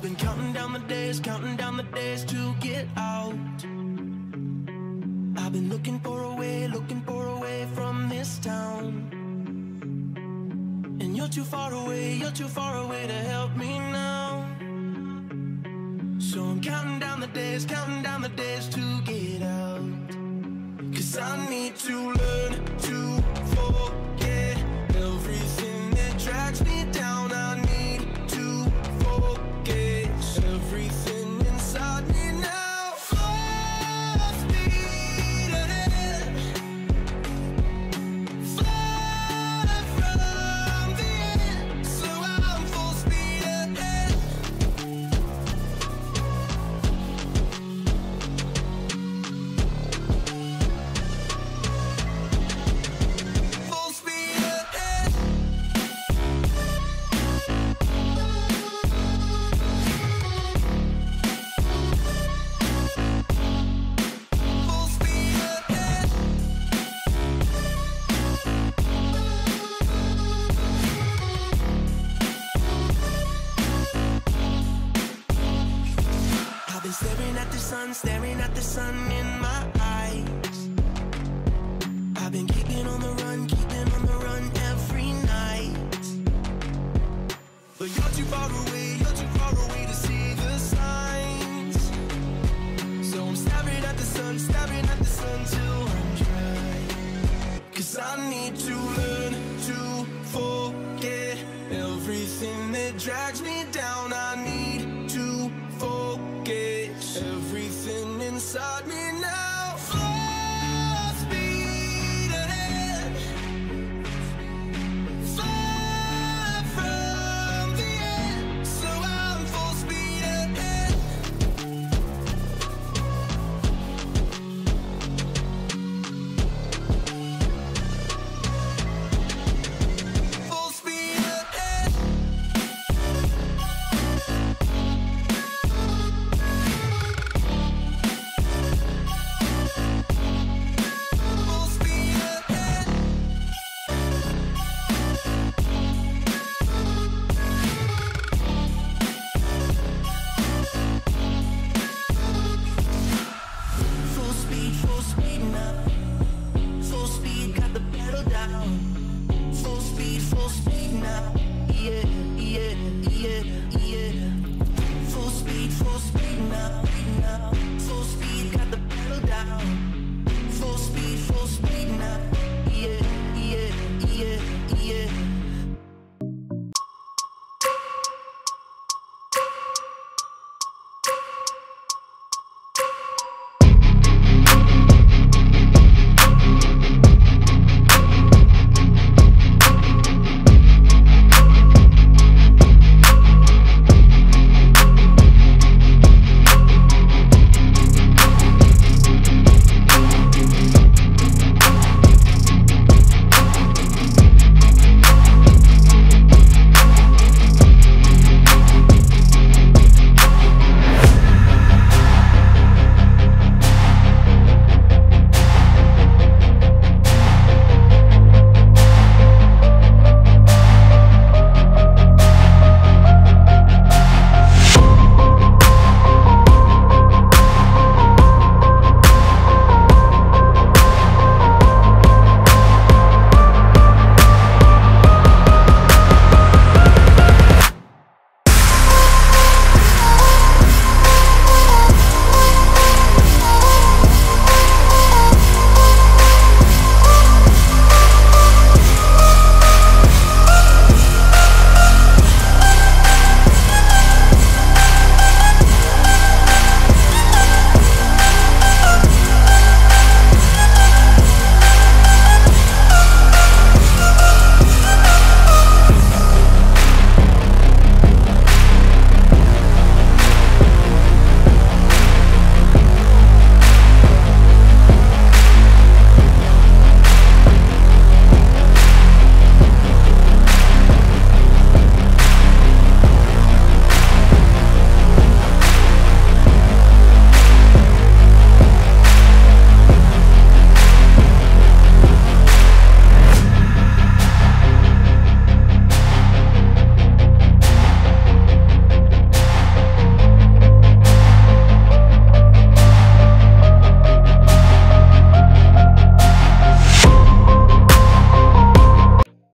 I've been counting down the days to get out. I've been looking for a way from this town. And you're too far away to help me now. So I'm counting down the days to get out. 'Cause I need to learn to forget everything that drags me down. I need to focus everything inside me now. Full speed ahead, fly from the end. So I'm full speed ahead. Full speed ahead. Full speed ahead. I've been staring at the sun in my eyes. I've been keeping on the run every night. But you're too far away to see the signs. So I'm staring at the sun till I'm dry. 'Cause I need to learn